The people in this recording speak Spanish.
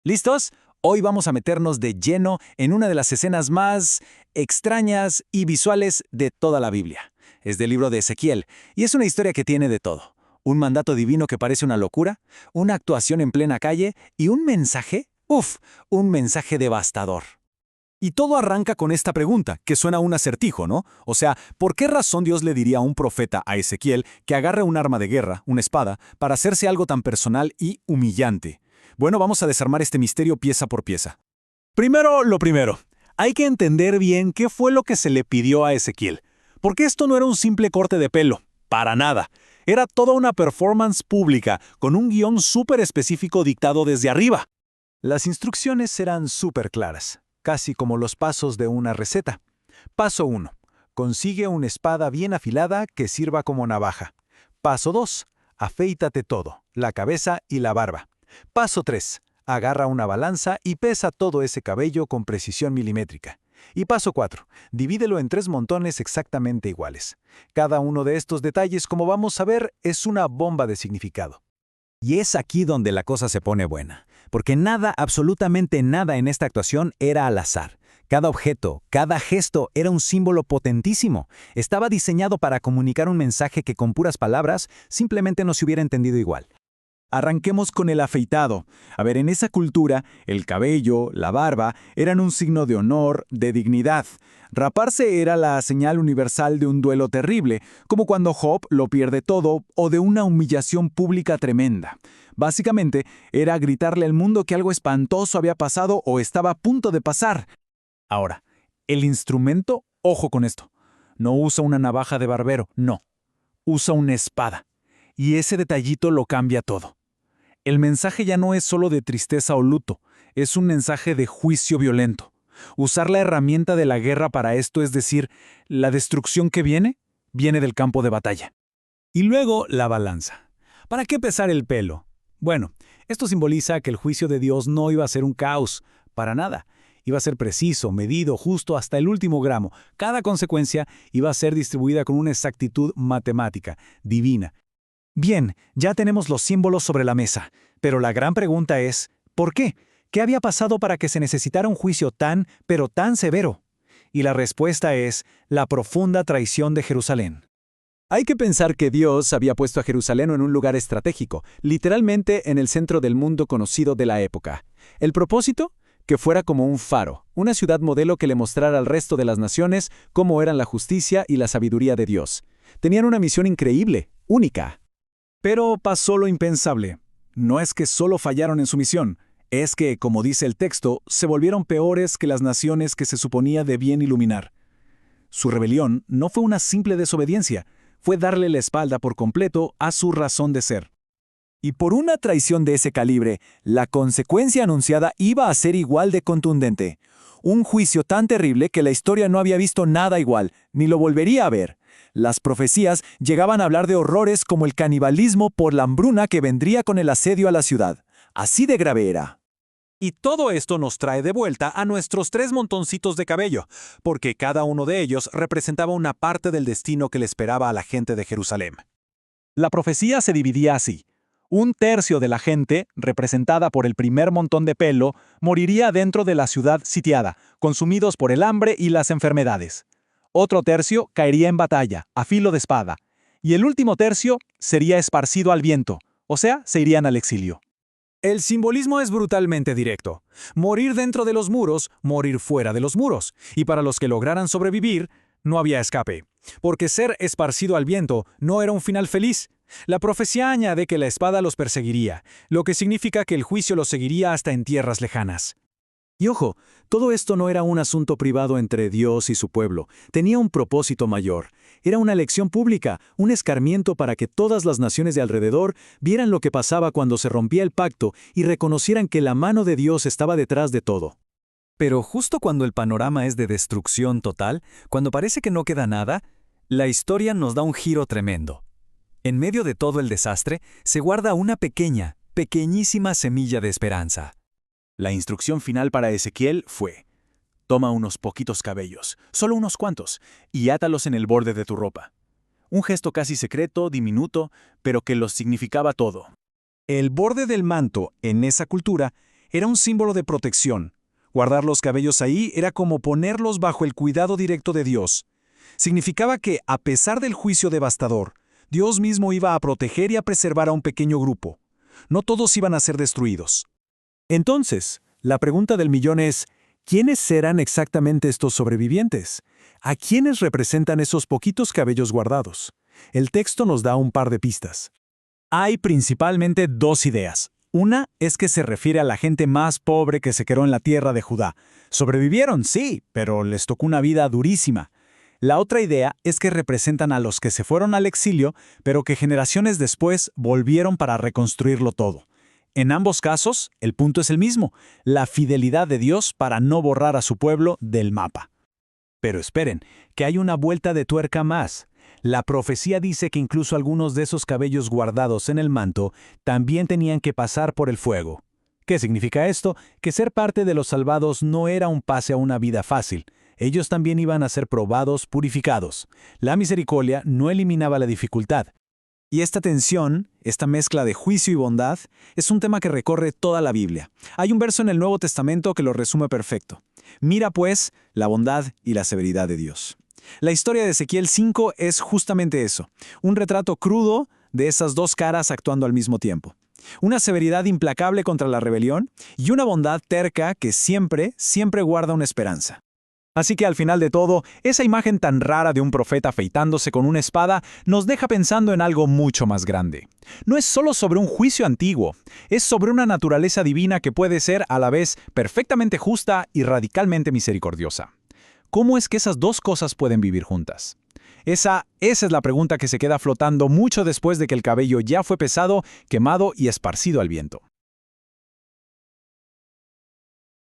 ¿Listos? Hoy vamos a meternos de lleno en una de las escenas más extrañas y visuales de toda la Biblia. Es del libro de Ezequiel, y es una historia que tiene de todo. Un mandato divino que parece una locura, una actuación en plena calle y un mensaje, un mensaje devastador. Y todo arranca con esta pregunta, que suena a un acertijo, ¿no? O sea, ¿por qué razón Dios le diría a un profeta, a Ezequiel, que agarre un arma de guerra, una espada, para hacerse algo tan personal y humillante? Bueno, vamos a desarmar este misterio pieza por pieza. Primero, lo primero. Hay que entender bien qué fue lo que se le pidió a Ezequiel. Porque esto no era un simple corte de pelo, para nada. Era toda una performance pública, con un guión súper específico dictado desde arriba. Las instrucciones eran súper claras, casi como los pasos de una receta. Paso 1. Consigue una espada bien afilada que sirva como navaja. Paso 2. Afeítate todo, la cabeza y la barba. Paso 3. Agarra una balanza y pesa todo ese cabello con precisión milimétrica. Y paso 4. Divídelo en 3 montones exactamente iguales. Cada uno de estos detalles, como vamos a ver, es una bomba de significado. Y es aquí donde la cosa se pone buena, porque nada, absolutamente nada en esta actuación era al azar. Cada objeto, cada gesto era un símbolo potentísimo. Estaba diseñado para comunicar un mensaje que con puras palabras simplemente no se hubiera entendido igual. Arranquemos con el afeitado. A ver, en esa cultura, el cabello, la barba, eran un signo de honor, de dignidad. Raparse era la señal universal de un duelo terrible, como cuando Job lo pierde todo o de una humillación pública tremenda. Básicamente, era gritarle al mundo que algo espantoso había pasado o estaba a punto de pasar. Ahora, el instrumento, ojo con esto, no usa una navaja de barbero, no. Usa una espada. Y ese detallito lo cambia todo. El mensaje ya no es solo de tristeza o luto, es un mensaje de juicio violento. Usar la herramienta de la guerra para esto, es decir, la destrucción que viene del campo de batalla. Y luego la balanza. ¿Para qué pesar el pelo? Bueno, esto simboliza que el juicio de Dios no iba a ser un caos, para nada. Iba a ser preciso, medido, justo hasta el último gramo. Cada consecuencia iba a ser distribuida con una exactitud matemática, divina. Bien, ya tenemos los símbolos sobre la mesa, pero la gran pregunta es, ¿por qué? ¿Qué había pasado para que se necesitara un juicio tan, pero tan severo? Y la respuesta es la profunda traición de Jerusalén. Hay que pensar que Dios había puesto a Jerusalén en un lugar estratégico, literalmente en el centro del mundo conocido de la época. ¿El propósito? Que fuera como un faro, una ciudad modelo que le mostrara al resto de las naciones cómo eran la justicia y la sabiduría de Dios. Tenían una misión increíble, única. Pero pasó lo impensable. No es que solo fallaron en su misión, es que, como dice el texto, se volvieron peores que las naciones que se suponía debían iluminar. Su rebelión no fue una simple desobediencia, fue darle la espalda por completo a su razón de ser. Y por una traición de ese calibre, la consecuencia anunciada iba a ser igual de contundente. Un juicio tan terrible que la historia no había visto nada igual, ni lo volvería a ver. Las profecías llegaban a hablar de horrores como el canibalismo por la hambruna que vendría con el asedio a la ciudad. Así de grave era. Y todo esto nos trae de vuelta a nuestros 3 montoncitos de cabello, porque cada uno de ellos representaba una parte del destino que le esperaba a la gente de Jerusalén. La profecía se dividía así. 1/3 de la gente, representada por el primer montón de pelo, moriría dentro de la ciudad sitiada, consumidos por el hambre y las enfermedades. Otro tercio caería en batalla, a filo de espada. Y el último tercio sería esparcido al viento, o sea, se irían al exilio. El simbolismo es brutalmente directo. Morir dentro de los muros, morir fuera de los muros. Y para los que lograran sobrevivir, no había escape. Porque ser esparcido al viento no era un final feliz. La profecía añade que la espada los perseguiría, lo que significa que el juicio los seguiría hasta en tierras lejanas. Y ojo, todo esto no era un asunto privado entre Dios y su pueblo, tenía un propósito mayor. Era una lección pública, un escarmiento para que todas las naciones de alrededor vieran lo que pasaba cuando se rompía el pacto y reconocieran que la mano de Dios estaba detrás de todo. Pero justo cuando el panorama es de destrucción total, cuando parece que no queda nada, la historia nos da un giro tremendo. En medio de todo el desastre, se guarda una pequeñísima semilla de esperanza. La instrucción final para Ezequiel fue: toma unos poquitos cabellos, solo unos cuantos, y átalos en el borde de tu ropa. Un gesto casi secreto, diminuto, pero que los significaba todo. El borde del manto, en esa cultura, Era un símbolo de protección. Guardar los cabellos ahí era como ponerlos bajo el cuidado directo de Dios. Significaba que, a pesar del juicio devastador, Dios mismo iba a proteger y a preservar a un pequeño grupo. No todos iban a ser destruidos. Entonces, la pregunta del millón es, ¿quiénes eran exactamente estos sobrevivientes? ¿A quiénes representan esos poquitos cabellos guardados? El texto nos da un par de pistas. Hay principalmente dos ideas. Una es que se refiere a la gente más pobre que se quedó en la tierra de Judá. Sobrevivieron, sí, pero les tocó una vida durísima. La otra idea es que representan a los que se fueron al exilio, pero que generaciones después volvieron para reconstruirlo todo. En ambos casos, el punto es el mismo, la fidelidad de Dios para no borrar a su pueblo del mapa. Pero esperen, que hay una vuelta de tuerca más. La profecía dice que incluso algunos de esos cabellos guardados en el manto también tenían que pasar por el fuego. ¿Qué significa esto? Que ser parte de los salvados no era un pase a una vida fácil. Ellos también iban a ser probados, purificados. La misericordia no eliminaba la dificultad. Y esta tensión, esta mezcla de juicio y bondad, es un tema que recorre toda la Biblia. Hay un verso en el Nuevo Testamento que lo resume perfecto. Mira pues la bondad y la severidad de Dios. La historia de Ezequiel 5 es justamente eso, un retrato crudo de esas dos caras actuando al mismo tiempo. Una severidad implacable contra la rebelión y una bondad terca que siempre guarda una esperanza. Así que al final de todo, esa imagen tan rara de un profeta afeitándose con una espada nos deja pensando en algo mucho más grande. No es solo sobre un juicio antiguo, es sobre una naturaleza divina que puede ser a la vez perfectamente justa y radicalmente misericordiosa. ¿Cómo es que esas dos cosas pueden vivir juntas? Esa es la pregunta que se queda flotando mucho después de que el cabello ya fue pesado, quemado y esparcido al viento.